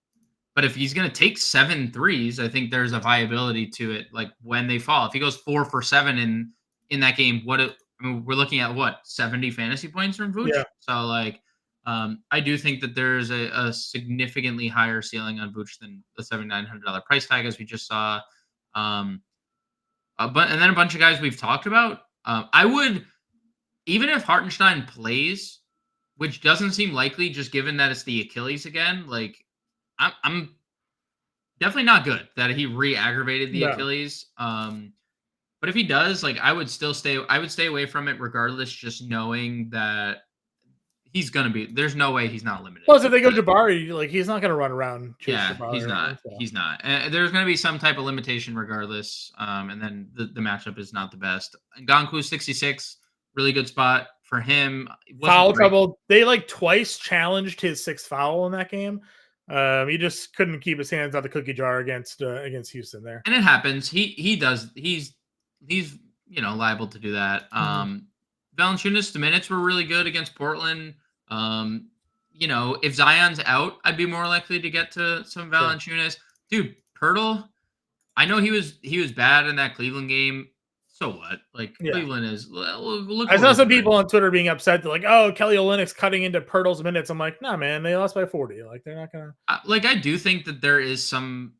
but if he's going to take 7 threes, I think there's a viability to it. Like when they fall, if he goes 4 for 7 in that game, we're looking at 70 fantasy points from Vooch. Yeah. So like, I do think that there's a significantly higher ceiling on Vooch than the $7,900 price tag, as we just saw. And then a bunch of guys we've talked about. I would, even if Hartenstein plays, which doesn't seem likely, just given that it's the Achilles again. Like, I'm definitely not good that he re-aggravated the Achilles. But if he does, like, I would stay away from it regardless, just knowing that he's going to be, there's no way he's not limited. Plus, if they go Jabari, like, he's not going to run around. Yeah, he's not. He's not. There's going to be some type of limitation regardless. And then the matchup is not the best. Okonkwo 66, really good spot for him. Foul trouble. They like twice challenged his 6th foul in that game. He just couldn't keep his hands out of the cookie jar against Houston there. And it happens. He does. He's liable to do that. Valanciunas, the minutes were really good against Portland. If Zion's out, I'd be more likely to get to some Valanciunas. Dude, Pirtle, I know he was bad in that Cleveland game. So what? Like Cleveland is. Look, I saw some people on Twitter being upset. They're like, "Oh, Kelly Olynyk's cutting into Pirtle's minutes." I'm like, "Nah, man, they lost by 40. Like, they're not gonna." I do think that there is some.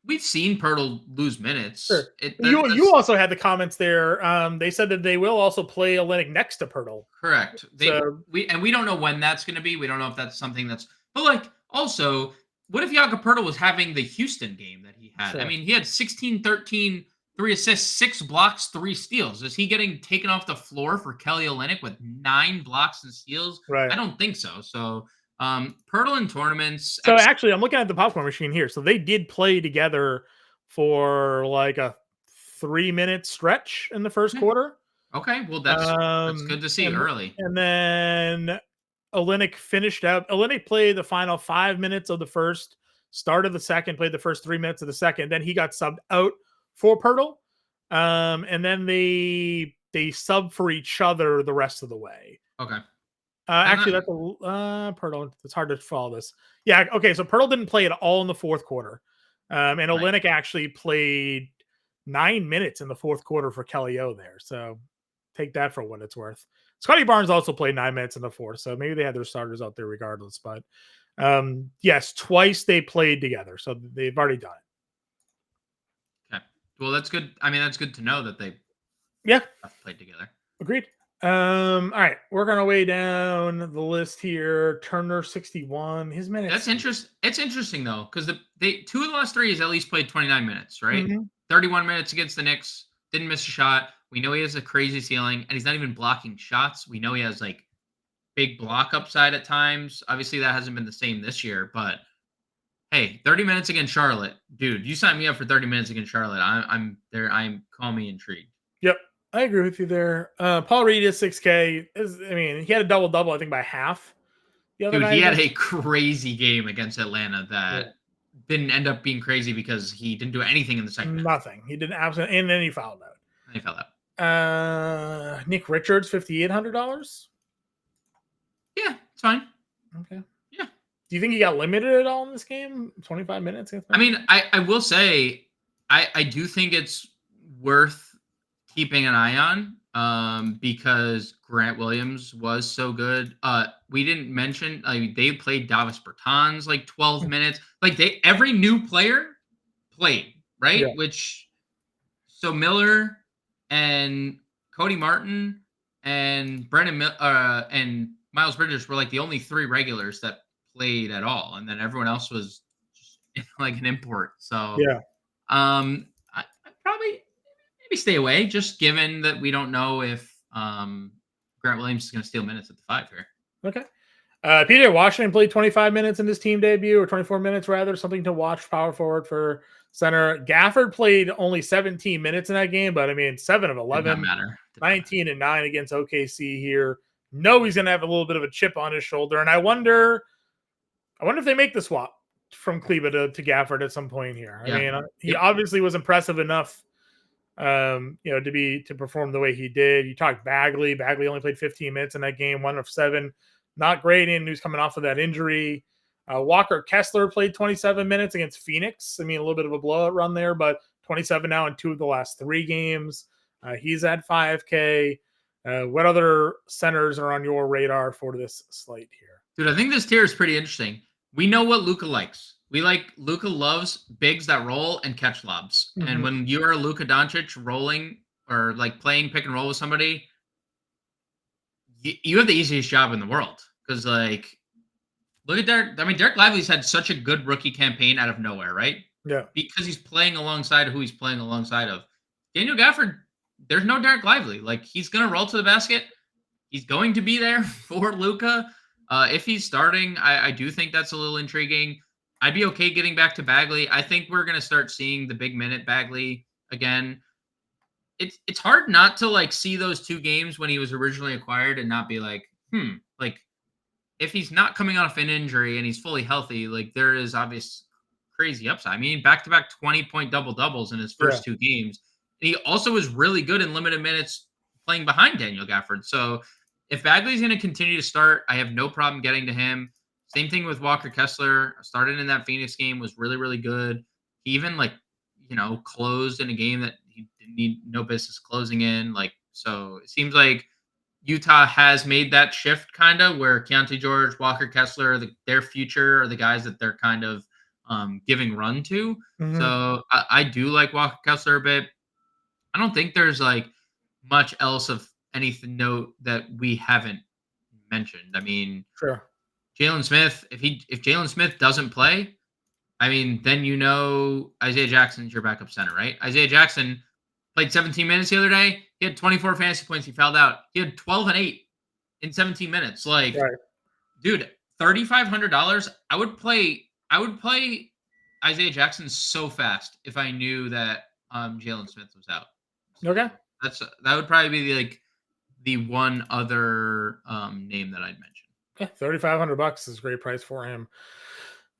We've seen Pirtle lose minutes. Sure. You also had the comments there. They said that they will also play Olynyk next to Pirtle. Correct. We don't know when that's going to be. We don't know if that's something that's. But like, also, what if Jakob Pirtle was having the Houston game that he had? Sure. I mean, he had 16, 13, 3 assists, 6 blocks, 3 steals. Is he getting taken off the floor for Kelly Olynyk with 9 blocks and steals? Right. I don't think so. So. Pirtle in tournaments. So actually, I'm looking at the popcorn machine here. So they did play together for like a 3-minute stretch in the first quarter. Okay, well that's good to see early. And then Olynyk finished out. Olynyk played the final 5 minutes of the first, started the second, played the first 3 minutes of the second. Then he got subbed out for Pirtle, and then they sub for each other the rest of the way. Okay. Actually, that's Pirtle. It's hard to follow this. Yeah, okay. So Pirtle didn't play at all in the fourth quarter, and Olynyk actually played 9 minutes in the fourth quarter for Kelly O there. So take that for what it's worth. Scotty Barnes also played 9 minutes in the fourth, so maybe they had their starters out there regardless. But yes, twice they played together, so they've already done it. Okay. Well, that's good. I mean, that's good to know that they have played together. Agreed. All right, working our way down the list here. Turner 61. His minutes. That's interesting. It's interesting though, because they 2 of the last 3 has at least played 29 minutes, right? Mm-hmm. 31 minutes against the Knicks. Didn't miss a shot. We know he has a crazy ceiling, and he's not even blocking shots. We know he has like big block upside at times. Obviously, that hasn't been the same this year, but hey, 30 minutes against Charlotte, dude. You signed me up for 30 minutes against Charlotte. I'm there. Call me intrigued. Yep. I agree with you there. Paul Reed is 6K. He had a double-double, I think, by half. Dude, he had a crazy game against Atlanta that didn't end up being crazy because he didn't do anything in the second half. Nothing. He didn't absolutely, and then he fouled out. Nick Richards, $5,800. Yeah, it's fine. Okay. Yeah. Do you think he got limited at all in this game? 25 minutes? I mean, I will say, I do think it's worth keeping an eye on because Grant Williams was so good. We didn't mention they played Davis Bertans like 12 minutes. Like every new player played, right? Yeah. So Miller and Cody Martin and Brendan and Miles Bridges were like the only 3 regulars that played at all, and then everyone else was just like an import. So I probably maybe stay away, just given that we don't know if Grant Williams is going to steal minutes at the 5 here. Okay. PJ Washington played 25 minutes in his team debut, or 24 minutes rather, something to watch. Power forward for center. Gafford played only 17 minutes in that game, but 7 of 11, 19 and 9 against OKC here. No, he's going to have a little bit of a chip on his shoulder, and I wonder if they make the swap from Kleba to Gafford at some point here. He obviously was impressive enough, to perform the way he did. You talked Bagley. Bagley only played 15 minutes in that game, 1 of 7. Not great, and who's coming off of that injury. Walker Kessler played 27 minutes against Phoenix. A little bit of a blowout run there, but 27 now in 2 of the last 3 games. He's at 5K. What other centers are on your radar for this slate here? Dude, I think this tier is pretty interesting. We know what Luka likes. Luka loves bigs that roll and catch lobs. Mm-hmm. And when you are Luka Doncic rolling or like playing pick and roll with somebody, you have the easiest job in the world. Because look at Derek. Derek Lively's had such a good rookie campaign out of nowhere, right? Yeah. Because he's playing alongside who he's playing alongside of. Daniel Gafford, there's no Derek Lively. He's going to roll to the basket. He's going to be there for Luka. If he's starting, I do think that's a little intriguing. I'd be okay getting back to Bagley. I think we're going to start seeing the big minute Bagley again. it's hard not to like see those 2 games when he was originally acquired and not be like, like if he's not coming off an injury and he's fully healthy, like there is obvious crazy upside. I mean, back-to-back 20-point doubles in his first 2 games. And he also was really good in limited minutes playing behind Daniel Gafford. So if Bagley's going to continue to start, I have no problem getting to him. Same thing with Walker Kessler. Started in that Phoenix game, was really, really good. He even closed in a game that he didn't need no business closing in. So it seems like Utah has made that shift kind of where Keontae George, Walker Kessler, their future are the guys that they're kind of giving run to. Mm-hmm. So I do like Walker Kessler a bit. I don't think there's much else of anything note that we haven't mentioned. I mean, sure. Jalen Smith, if Jalen Smith doesn't play, I mean, then Isaiah Jackson's your backup center, right? Isaiah Jackson played 17 minutes the other day. He had 24 fantasy points. He fouled out. He had 12 and 8 in 17 minutes. Dude, $3,500. I would play Isaiah Jackson so fast if I knew that Jalen Smith was out. Okay. That would probably be the one other name that I'd mention. Yeah, $3,500 is a great price for him.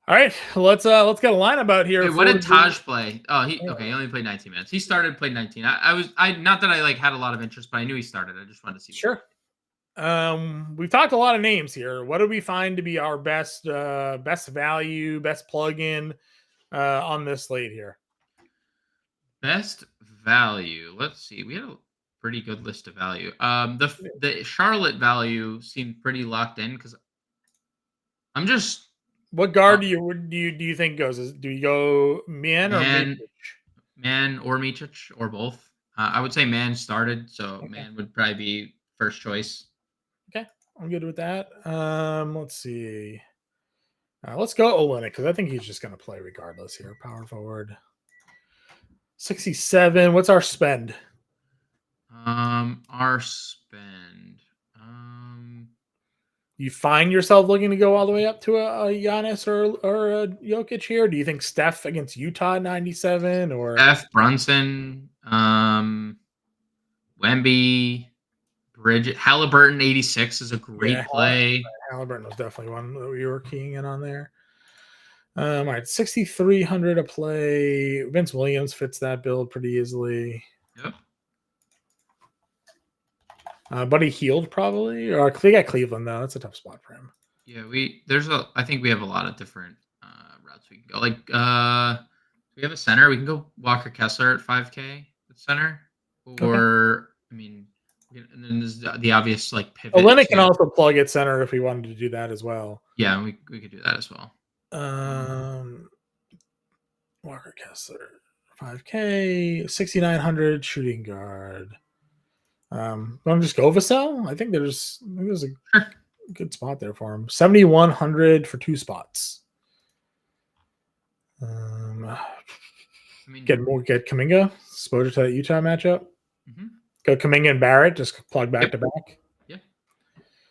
All right, let's get a lineup out here. Wait, what did Taj play? Oh, he only played 19 minutes. He played 19. I not that I had a lot of interest, but I knew he started. I just wanted to see. Sure. We've talked a lot of names here. What do we find to be our best value, best plug-in on this slate here? Best value. Let's see. We had a pretty good list of value. The Charlotte value seemed pretty locked in because I'm just. What guard do you think goes? Do you go Man or Micic or both? I would say Man started, so okay. Man would probably be first choice. Okay, I'm good with that. Let's see. Let's go Olynyk because I think he's just going to play regardless here. Power forward. 67. What's our spend? Our spend. You find yourself looking to go all the way up to a Giannis or a Jokic here? Do you think Steph against Utah 97 or Steph, Brunson, Wemby, Bridget, Haliburton 86 is a great play. Haliburton was definitely one that we were keying in on there. All right, 6,300 a play. Vince Williams fits that build pretty easily. Yep. But he healed probably, or they got Cleveland though. That's a tough spot for him. Yeah, I think we have a lot of different routes we can go. We have a center. We can go Walker Kessler at 5K at center, or I mean, and then there's the obvious pivot. Olynyk can also plug at center if we wanted to do that as well. Yeah, we could do that as well. Walker Kessler 5K 6,900 shooting guard. Want to just go Vassell? I think there's a good spot there for him. 7,100 for 2 spots. Get Kuminga, exposure to that Utah matchup. Mm-hmm. Go Kuminga and Barrett, just plug back to back. Yeah.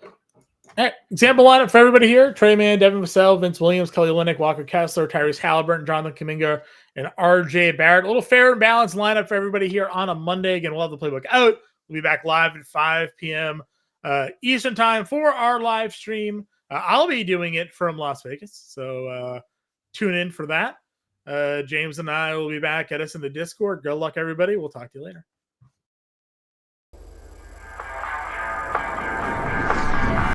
All right, example lineup for everybody here: Trey Mann, Devin Vassell, Vince Williams, Kelly Olynyk, Walker Kessler, Tyrese Haliburton, Jonathan Kuminga, and RJ Barrett. A little fair and balanced lineup for everybody here on a Monday. Again, we'll have the playbook out. We'll be back live at 5 p.m. Eastern time for our live stream. I'll be doing it from Las Vegas, so tune in for that. James and I will be back at us in the Discord. Good luck, everybody. We'll talk to you later.